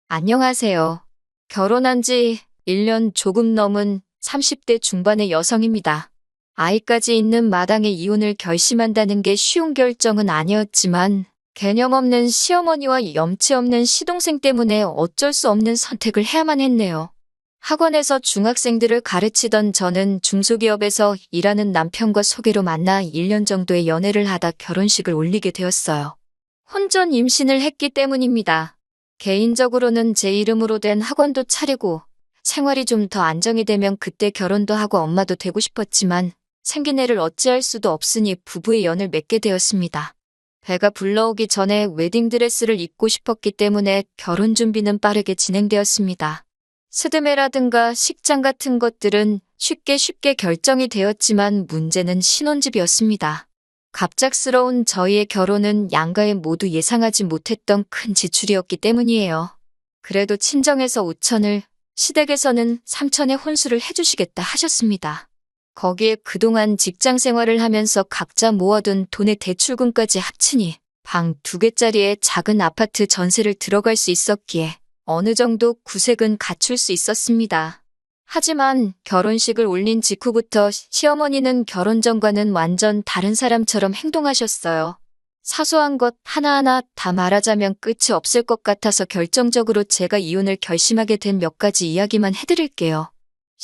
안녕하세요. 결혼한 지 1년 조금 넘은 30대 중반의 여성입니다. 아이까지 있는 마당에 이혼을 결심한다는 게 쉬운 결정은 아니었지만 개념 없는 시어머니와 염치 없는 시동생 때문에 어쩔 수 없는 선택을 해야만 했네요. 학원에서 중학생들을 가르치던 저는 중소기업에서 일하는 남편과 소개로 만나 1년 정도의 연애를 하다 결혼식을 올리게 되었어요. 혼전 임신을 했기 때문입니다. 개인적으로는 제 이름으로 된 학원도 차리고 생활이 좀 더 안정이 되면 그때 결혼도 하고 엄마도 되고 싶었지만 생긴 애를 어찌할 수도 없으니 부부의 연을 맺게 되었습니다. 배가 불러오기 전에 웨딩드레스를 입고 싶었기 때문에 결혼 준비는 빠르게 진행되었습니다. 스드메라든가 식장 같은 것들은 쉽게 결정이 되었지만 문제는 신혼집이었습니다. 갑작스러운 저희의 결혼은 양가에 모두 예상하지 못했던 큰 지출이었기 때문이에요. 그래도 친정에서 5천을, 시댁에서는 3천의 혼수를 해주시겠다 하셨습니다. 거기에 그동안 직장 생활을 하면서 각자 모아둔 돈의 대출금까지 합치니 방 2개짜리의 작은 아파트 전세를 들어갈 수 있었기에 어느 정도 구색은 갖출 수 있었습니다. 하지만 결혼식을 올린 직후부터 시어머니는 결혼 전과는 완전 다른 사람처럼 행동하셨어요. 사소한 것 하나하나 다 말하자면 끝이 없을 것 같아서 결정적으로 제가 이혼을 결심하게 된 몇 가지 이야기만 해드릴게요.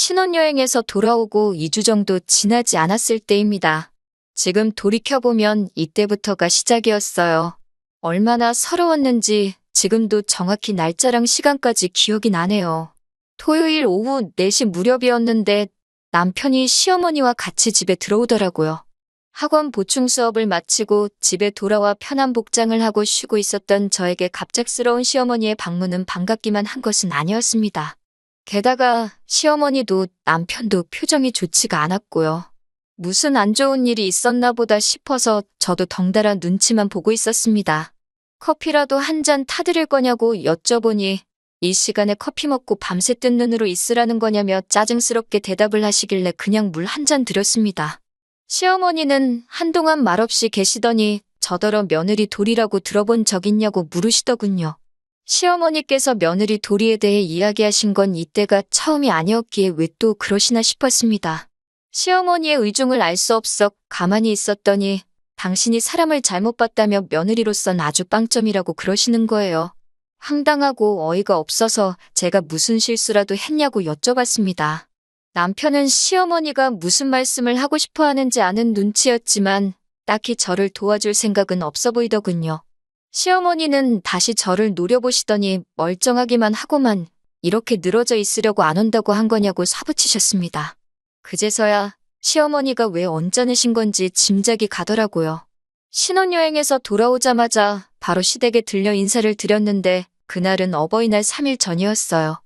신혼여행에서 돌아오고 2주 정도 지나지 않았을 때입니다. 지금 돌이켜보면 이때부터가 시작이었어요. 얼마나 서러웠는지 지금도 정확히 날짜랑 시간까지 기억이 나네요. 토요일 오후 4시 무렵이었는데 남편이 시어머니와 같이 집에 들어오더라고요. 학원 보충 수업을 마치고 집에 돌아와 편한 복장을 하고 쉬고 있었던 저에게 갑작스러운 시어머니의 방문은 반갑기만 한 것은 아니었습니다. 게다가 시어머니도 남편도 표정이 좋지가 않았고요. 무슨 안 좋은 일이 있었나 보다 싶어서 저도 덩달아 눈치만 보고 있었습니다. 커피라도 한 잔 타드릴 거냐고 여쭤보니 이 시간에 커피 먹고 밤새 뜬 눈으로 있으라는 거냐며 짜증스럽게 대답을 하시길래 그냥 물 한 잔 드렸습니다. 시어머니는 한동안 말없이 계시더니 저더러 며느리 돌이라고 들어본 적 있냐고 물으시더군요. 시어머니께서 며느리 돌이에 대해 이야기하신 건 이때가 처음이 아니었기에 왜 또 그러시나 싶었습니다. 시어머니의 의중을 알 수 없어 가만히 있었더니 당신이 사람을 잘못 봤다며 며느리로선 아주 빵점이라고 그러시는 거예요. 황당하고 어이가 없어서 제가 무슨 실수라도 했냐고 여쭤봤습니다. 남편은 시어머니가 무슨 말씀을 하고 싶어 하는지 아는 눈치였지만 딱히 저를 도와줄 생각은 없어 보이더군요. 시어머니는 다시 저를 노려보시더니 멀쩡하기만 하고만 이렇게 늘어져 있으려고 안 온다고 한 거냐고 사부치셨습니다. 그제서야 시어머니가 왜 언짢으신 건지 짐작이 가더라고요. 신혼여행에서 돌아오자마자 바로 시댁에 들려 인사를 드렸는데 그날은 어버이날 3일 전이었어요.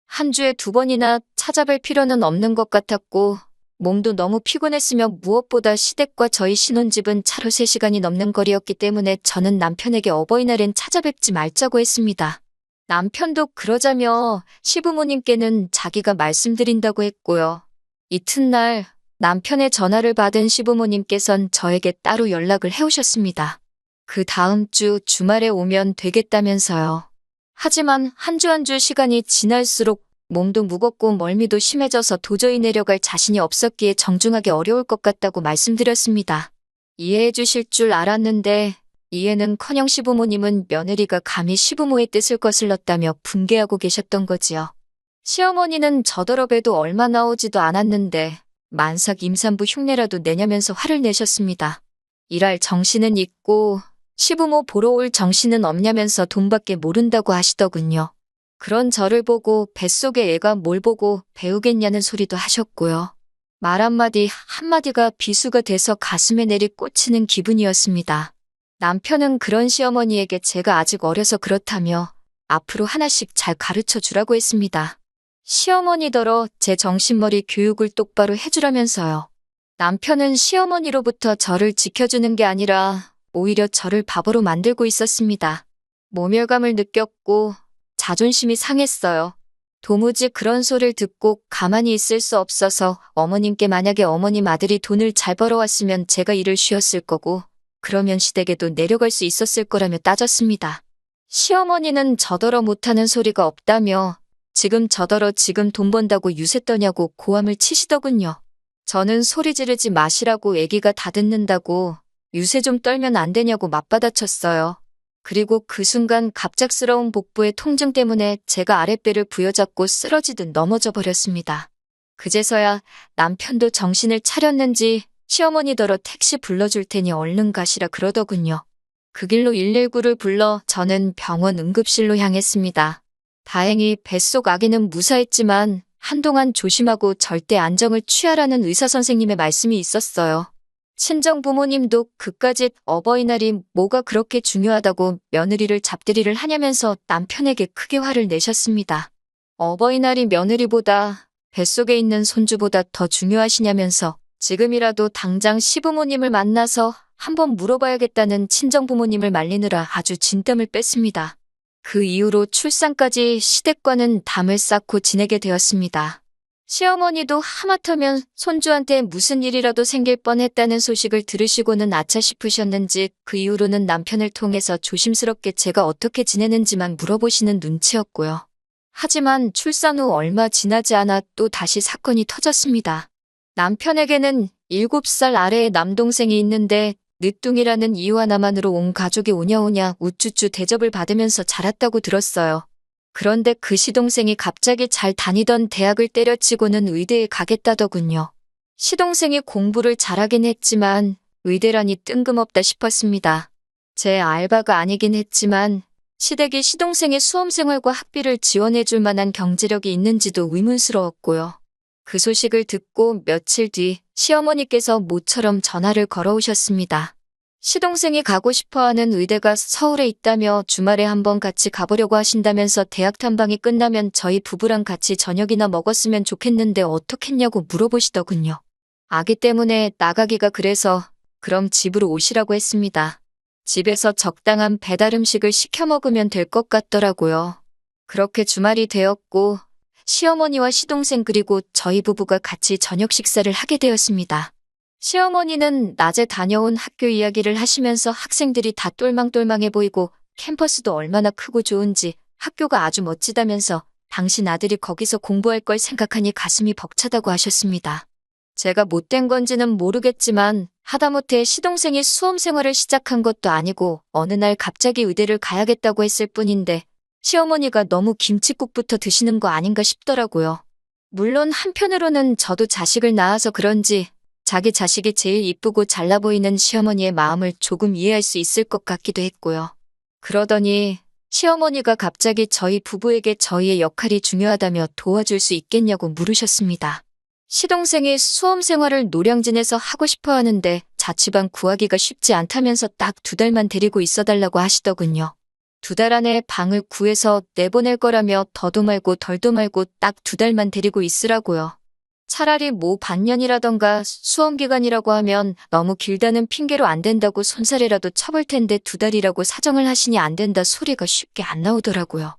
한 주에 2번이나 찾아뵐 필요는 없는 것 같았고 몸도 너무 피곤했으며 무엇보다 시댁과 저희 신혼집은 차로 3시간이 넘는 거리였기 때문에 저는 남편에게 어버이날엔 찾아뵙지 말자고 했습니다. 남편도 그러자며 시부모님께는 자기가 말씀드린다고 했고요. 이튿날 남편의 전화를 받은 시부모님께선 저에게 따로 연락을 해오셨습니다. 그 다음 주 주말에 오면 되겠다면서요. 하지만 한 주 한 주 시간이 지날수록 몸도 무겁고 멀미도 심해져서 도저히 내려갈 자신이 없었기에 정중하게 어려울 것 같다고 말씀드렸습니다. 이해해 주실 줄 알았는데 이해는커녕 시부모님은 며느리가 감히 시부모의 뜻을 거슬렀다며 분개하고 계셨던 거지요. 시어머니는 저더러 배도 얼마 나오지도 않았는데 만삭 임산부 흉내라도 내냐면서 화를 내셨습니다. 일할 정신은 있고 시부모 보러 올 정신은 없냐면서 돈밖에 모른다고 하시더군요. 그런 저를 보고 뱃속에 애가 뭘 보고 배우겠냐는 소리도 하셨고요. 말 한마디가 비수가 돼서 가슴에 내리 꽂히는 기분이었습니다. 남편은 그런 시어머니에게 제가 아직 어려서 그렇다며 앞으로 하나씩 잘 가르쳐 주라고 했습니다. 시어머니더러 제 정신머리 교육을 똑바로 해주라면서요. 남편은 시어머니로부터 저를 지켜주는 게 아니라 오히려 저를 바보로 만들고 있었습니다. 모멸감을 느꼈고 자존심이 상했어요. 도무지 그런 소리를 듣고 가만히 있을 수 없어서 어머님께 만약에 어머님 아들이 돈을 잘 벌어왔으면 제가 일을 쉬었을 거고 그러면 시댁에도 내려갈 수 있었을 거라며 따졌습니다. 시어머니는 저더러 못하는 소리가 없다며 지금 저더러 지금 돈 번다고 유세 떠냐고 고함을 치시더군요. 저는 소리 지르지 마시라고 애기가 다 듣는다고 유세 좀 떨면 안 되냐고 맞받아쳤어요. 그리고 그 순간 갑작스러운 복부의 통증 때문에 제가 아랫배를 부여잡고 쓰러지듯 넘어져 버렸습니다. 그제서야 남편도 정신을 차렸는지 시어머니더러 택시 불러줄 테니 얼른 가시라 그러더군요. 그 길로 119를 불러 저는 병원 응급실로 향했습니다. 다행히 뱃속 아기는 무사했지만 한동안 조심하고 절대 안정을 취하라는 의사 선생님의 말씀이 있었어요. 친정 부모님도 그까짓 어버이날이 뭐가 그렇게 중요하다고 며느리를 잡들이를 하냐면서 남편에게 크게 화를 내셨습니다. 어버이날이 며느리보다 뱃속에 있는 손주보다 더 중요하시냐면서 지금이라도 당장 시부모님을 만나서 한번 물어봐야겠다는 친정 부모님을 말리느라 아주 진땀을 뺐습니다. 그 이후로 출산까지 시댁과는 담을 쌓고 지내게 되었습니다. 시어머니도 하마터면 손주한테 무슨 일이라도 생길 뻔했다는 소식을 들으시고는 아차 싶으셨는지 그 이후로는 남편을 통해서 조심스럽게 제가 어떻게 지내는지만 물어보시는 눈치였고요. 하지만 출산 후 얼마 지나지 않아 또 다시 사건이 터졌습니다. 남편에게는 7살 아래의 남동생이 있는데 늦둥이라는 이유 하나만으로 온 가족이 오냐오냐 우쭈쭈 대접을 받으면서 자랐다고 들었어요. 그런데 그 시동생이 갑자기 잘 다니던 대학을 때려치고는 의대에 가겠다더군요. 시동생이 공부를 잘하긴 했지만 의대라니 뜬금없다 싶었습니다. 제 알바가 아니긴 했지만 시댁이 시동생의 수험생활과 학비를 지원해줄 만한 경제력이 있는지도 의문스러웠고요. 그 소식을 듣고 며칠 뒤 시어머니께서 모처럼 전화를 걸어오셨습니다. 시동생이 가고 싶어하는 의대가 서울에 있다며 주말에 한번 같이 가보려고 하신다면서 대학 탐방이 끝나면 저희 부부랑 같이 저녁이나 먹었으면 좋겠는데 어떻겠냐고 물어보시더군요. 아기 때문에 나가기가 그래서 그럼 집으로 오시라고 했습니다. 집에서 적당한 배달 음식을 시켜 먹으면 될 것 같더라고요. 그렇게 주말이 되었고 시어머니와 시동생 그리고 저희 부부가 같이 저녁 식사를 하게 되었습니다. 시어머니는 낮에 다녀온 학교 이야기를 하시면서 학생들이 다 똘망똘망해 보이고 캠퍼스도 얼마나 크고 좋은지 학교가 아주 멋지다면서 당신 아들이 거기서 공부할 걸 생각하니 가슴이 벅차다고 하셨습니다. 제가 못된 건지는 모르겠지만 하다못해 시동생이 수험 생활을 시작한 것도 아니고 어느 날 갑자기 의대를 가야겠다고 했을 뿐인데 시어머니가 너무 김칫국부터 드시는 거 아닌가 싶더라고요. 물론 한편으로는 저도 자식을 낳아서 그런지 자기 자식이 제일 이쁘고 잘나 보이는 시어머니의 마음을 조금 이해할 수 있을 것 같기도 했고요. 그러더니 시어머니가 갑자기 저희 부부에게 저희의 역할이 중요하다며 도와줄 수 있겠냐고 물으셨습니다. 시동생이 수험 생활을 노량진에서 하고 싶어 하는데 자취방 구하기가 쉽지 않다면서 딱 2달만 데리고 있어달라고 하시더군요. 2달 안에 방을 구해서 내보낼 거라며 더도 말고 덜도 말고 딱 2달만 데리고 있으라고요. 차라리 뭐 반년이라던가 수험기간이라고 하면 너무 길다는 핑계로 안 된다고 손살이라도 쳐볼 텐데 2달이라고 사정을 하시니 안 된다 소리가 쉽게 안 나오더라고요.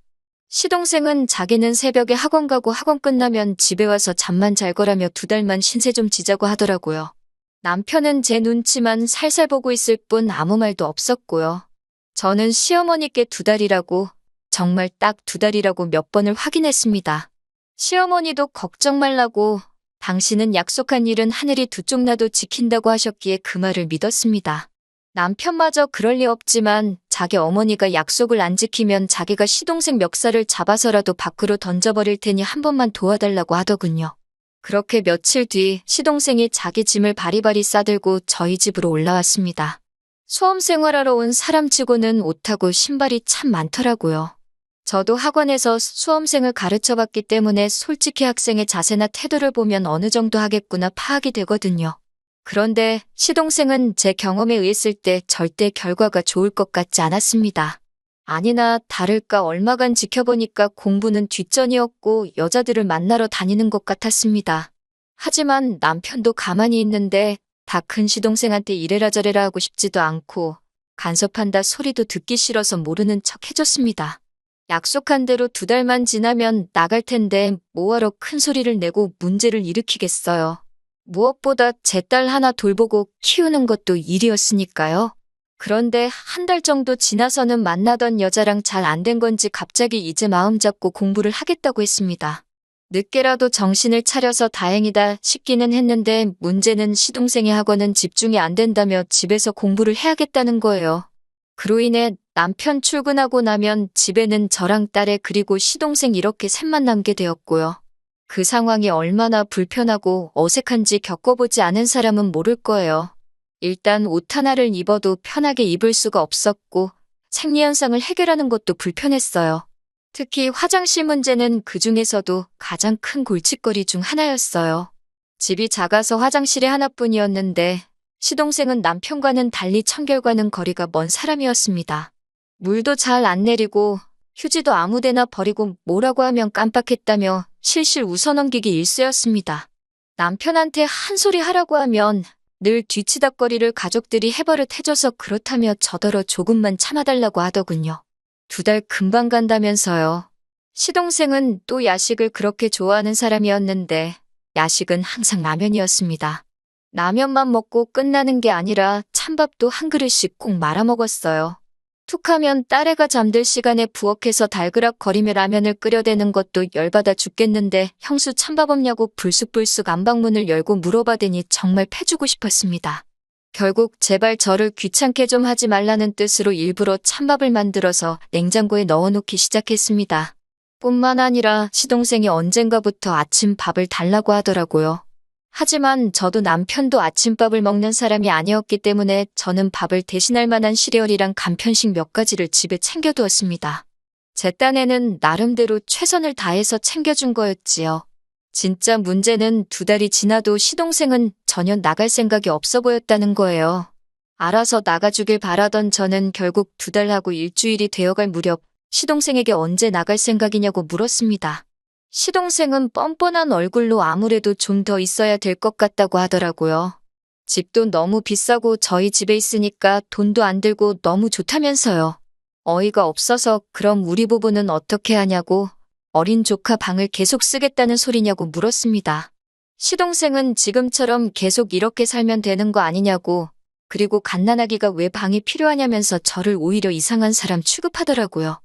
시동생은 자기는 새벽에 학원 가고 학원 끝나면 집에 와서 잠만 잘 거라며 2달만 신세 좀 지자고 하더라고요. 남편은 제 눈치만 살살 보고 있을 뿐 아무 말도 없었고요. 저는 시어머니께 2달이라고 정말 딱 2달이라고 몇 번을 확인했습니다. 시어머니도 걱정 말라고 당신은 약속한 일은 하늘이 두 쪽 나도 지킨다고 하셨기에 그 말을 믿었습니다. 남편마저 그럴 리 없지만 자기 어머니가 약속을 안 지키면 자기가 시동생 멱살을 잡아서라도 밖으로 던져버릴 테니 한 번만 도와달라고 하더군요. 그렇게 며칠 뒤 시동생이 자기 짐을 바리바리 싸들고 저희 집으로 올라왔습니다. 수험 생활하러 온 사람치고는 옷하고 신발이 참 많더라고요. 저도 학원에서 수험생을 가르쳐봤기 때문에 솔직히 학생의 자세나 태도를 보면 어느 정도 하겠구나 파악이 되거든요. 그런데 시동생은 제 경험에 의했을 때 절대 결과가 좋을 것 같지 않았습니다. 아니나 다를까 얼마간 지켜보니까 공부는 뒷전이었고 여자들을 만나러 다니는 것 같았습니다. 하지만 남편도 가만히 있는데 다 큰 시동생한테 이래라 저래라 하고 싶지도 않고 간섭한다 소리도 듣기 싫어서 모르는 척 해줬습니다. 약속한 대로 2달만 지나면 나갈 텐데 뭐하러 큰 소리를 내고 문제를 일으키겠어요. 무엇보다 제 딸 하나 돌보고 키우는 것도 일이었으니까요. 그런데 한 달 정도 지나서는 만나던 여자랑 잘 안 된 건지 갑자기 이제 마음 잡고 공부를 하겠다고 했습니다. 늦게라도 정신을 차려서 다행이다 싶기는 했는데 문제는 시동생의 학원은 집중이 안 된다며 집에서 공부를 해야겠다는 거예요. 그로 인해 남편 출근하고 나면 집에는 저랑 딸애 그리고 시동생 이렇게 셋만 남게 되었고요. 그 상황이 얼마나 불편하고 어색한지 겪어보지 않은 사람은 모를 거예요. 일단 옷 하나를 입어도 편하게 입을 수가 없었고 생리현상을 해결하는 것도 불편했어요. 특히 화장실 문제는 그 중에서도 가장 큰 골칫거리 중 하나였어요. 집이 작아서 화장실이 하나뿐이었는데 시동생은 남편과는 달리 청결과는 거리가 먼 사람이었습니다. 물도 잘 안 내리고 휴지도 아무데나 버리고 뭐라고 하면 깜빡했다며 실실 웃어넘기기 일쑤였습니다. 남편한테 한 소리 하라고 하면 늘 뒤치다꺼리를 가족들이 해버릇 해줘서 그렇다며 저더러 조금만 참아달라고 하더군요. 2달 금방 간다면서요. 시동생은 또 야식을 그렇게 좋아하는 사람이었는데 야식은 항상 라면이었습니다. 라면만 먹고 끝나는 게 아니라 찬밥도 한 그릇씩 꼭 말아 먹었어요. 툭하면 딸애가 잠들 시간에 부엌에서 달그락거리며 라면을 끓여대는 것도 열받아 죽겠는데 형수 찬밥 없냐고 불쑥불쑥 안방문을 열고 물어봐대니 정말 패주고 싶었습니다. 결국 제발 저를 귀찮게 좀 하지 말라는 뜻으로 일부러 찬밥을 만들어서 냉장고에 넣어놓기 시작했습니다. 뿐만 아니라 시동생이 언젠가부터 아침밥을 달라고 하더라고요. 하지만 저도 남편도 아침밥을 먹는 사람이 아니었기 때문에 저는 밥을 대신할 만한 시리얼이랑 간편식 몇 가지를 집에 챙겨두었습니다. 제 딴에는 나름대로 최선을 다해서 챙겨준 거였지요. 진짜 문제는 2달이 지나도 시동생은 전혀 나갈 생각이 없어 보였다는 거예요. 알아서 나가주길 바라던 저는 결국 2달하고 일주일이 되어갈 무렵 시동생에게 언제 나갈 생각이냐고 물었습니다. 시동생은 뻔뻔한 얼굴로 아무래도 좀 더 있어야 될 것 같다고 하더라고요. 집도 너무 비싸고 저희 집에 있으니까 돈도 안 들고 너무 좋다면서요. 어이가 없어서 그럼 우리 부부는 어떻게 하냐고 어린 조카 방을 계속 쓰겠다는 소리냐고 물었습니다. 시동생은 지금처럼 계속 이렇게 살면 되는 거 아니냐고 그리고 갓난아기가 왜 방이 필요하냐면서 저를 오히려 이상한 사람 취급하더라고요.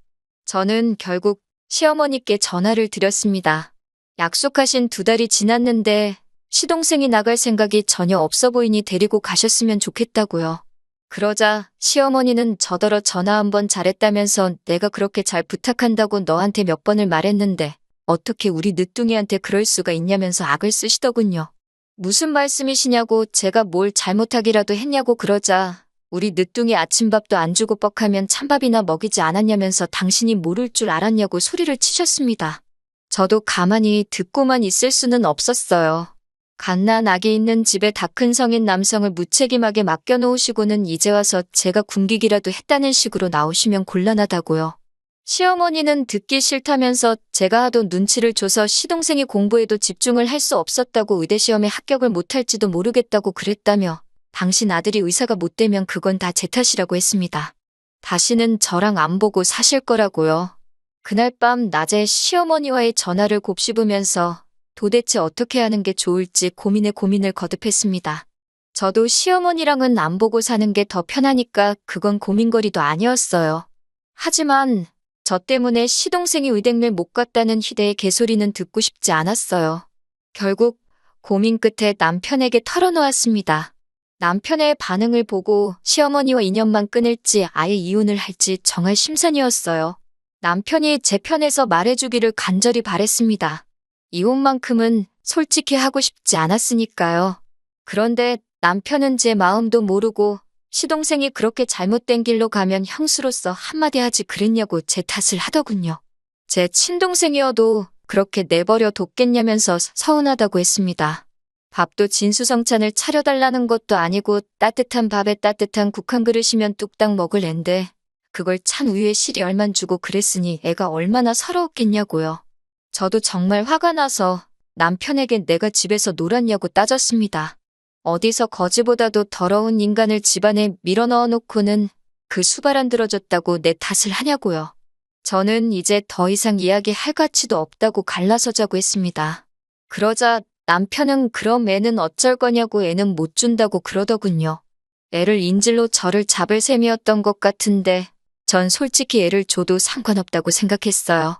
저는 결국 시어머니께 전화를 드렸습니다. 약속하신 2달이 지났는데 시동생이 나갈 생각이 전혀 없어 보이니 데리고 가셨으면 좋겠다고요. 그러자 시어머니는 저더러 전화 한번 잘했다면서 내가 그렇게 잘 부탁한다고 너한테 몇 번을 말했는데 어떻게 우리 늦둥이한테 그럴 수가 있냐면서 악을 쓰시더군요. 무슨 말씀이시냐고 제가 뭘 잘못하기라도 했냐고 그러자 우리 늦둥이 아침밥도 안 주고 뻑하면 찬밥이나 먹이지 않았냐면서 당신이 모를 줄 알았냐고 소리를 치셨습니다. 저도 가만히 듣고만 있을 수는 없었어요. 갓난 아기 있는 집에 다 큰 성인 남성을 무책임하게 맡겨놓으시고는 이제 와서 제가 굶기기라도 했다는 식으로 나오시면 곤란하다고요. 시어머니는 듣기 싫다면서 제가 하도 눈치를 줘서 시동생이 공부에도 집중을 할 수 없었다고 의대시험에 합격을 못할지도 모르겠다고 그랬다며 당신 아들이 의사가 못 되면 그건 다 제 탓이라고 했습니다. 다시는 저랑 안 보고 사실 거라고요. 그날 밤 낮에 시어머니와의 전화를 곱씹으면서 도대체 어떻게 하는 게 좋을지 고민에 고민을 거듭했습니다. 저도 시어머니랑은 안 보고 사는 게 더 편하니까 그건 고민거리도 아니었어요. 하지만 저 때문에 시동생이 의대를 못 갔다는 희대의 개소리는 듣고 싶지 않았어요. 결국 고민 끝에 남편에게 털어놓았습니다. 남편의 반응을 보고 시어머니와 인연만 끊을지 아예 이혼을 할지 정할 심산이었어요. 남편이 제 편에서 말해주기를 간절히 바랬습니다. 이혼만큼은 솔직히 하고 싶지 않았으니까요. 그런데 남편은 제 마음도 모르고 시동생이 그렇게 잘못된 길로 가면 형수로서 한마디 하지 그랬냐고 제 탓을 하더군요. 제 친동생이어도 그렇게 내버려 뒀겠냐면서 서운하다고 했습니다. 밥도 진수성찬을 차려달라는 것도 아니고 따뜻한 밥에 따뜻한 국 한 그릇이면 뚝딱 먹을 앤데 그걸 찬 우유에 시리얼만 주고 그랬으니 애가 얼마나 서러웠겠냐고요. 저도 정말 화가 나서 남편에게 내가 집에서 놀았냐고 따졌습니다. 어디서 거지보다도 더러운 인간을 집안에 밀어넣어 놓고는 그 수발 안 들어줬다고 내 탓을 하냐고요. 저는 이제 더 이상 이야기할 가치도 없다고 갈라서자고 했습니다. 그러자 남편은 그럼 애는 어쩔 거냐고 애는 못 준다고 그러더군요. 애를 인질로 저를 잡을 셈이었던 것 같은데 전 솔직히 애를 줘도 상관없다고 생각했어요.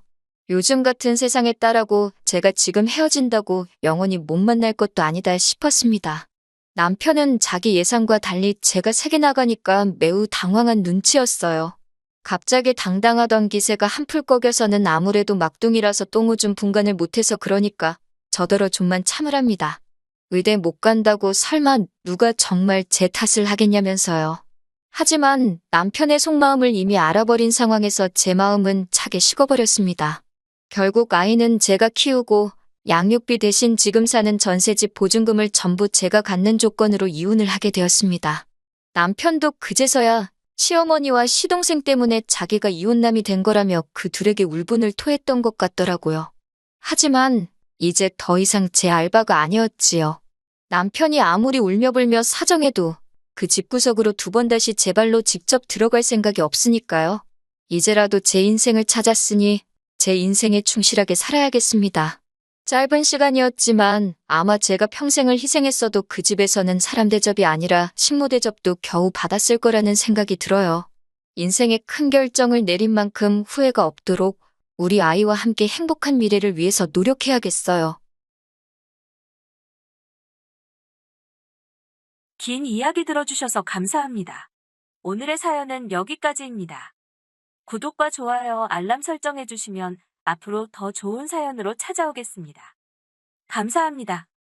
요즘 같은 세상에 딸하고 제가 지금 헤어진다고 영원히 못 만날 것도 아니다 싶었습니다. 남편은 자기 예상과 달리 제가 세게 나가니까 매우 당황한 눈치였어요. 갑자기 당당하던 기세가 한풀 꺾여서는 아무래도 막둥이라서 똥오줌 분간을 못해서 그러니까 저더러 좀만 참으랍니다. 의대 못 간다고 설마 누가 정말 제 탓을 하겠냐면서요. 하지만 남편의 속마음을 이미 알아버린 상황에서 제 마음은 차게 식어버렸습니다. 결국 아이는 제가 키우고 양육비 대신 지금 사는 전셋집 보증금을 전부 제가 갖는 조건으로 이혼을 하게 되었습니다. 남편도 그제서야 시어머니와 시동생 때문에 자기가 이혼남이 된 거라며 그 둘에게 울분을 토했던 것 같더라고요. 하지만 이제 더 이상 제 알바가 아니었지요. 남편이 아무리 울며불며 사정해도 그 집구석으로 두 번 다시 제 발로 직접 들어갈 생각이 없으니까요. 이제라도 제 인생을 찾았으니 제 인생에 충실하게 살아야겠습니다. 짧은 시간이었지만 아마 제가 평생을 희생했어도 그 집에서는 사람 대접이 아니라 식모 대접도 겨우 받았을 거라는 생각이 들어요. 인생의 큰 결정을 내린 만큼 후회가 없도록 우리 아이와 함께 행복한 미래를 위해서 노력해야겠어요. 긴 이야기 들어주셔서 감사합니다. 오늘의 사연은 여기까지입니다. 구독과 좋아요, 알람 설정해주시면 앞으로 더 좋은 사연으로 찾아오겠습니다. 감사합니다.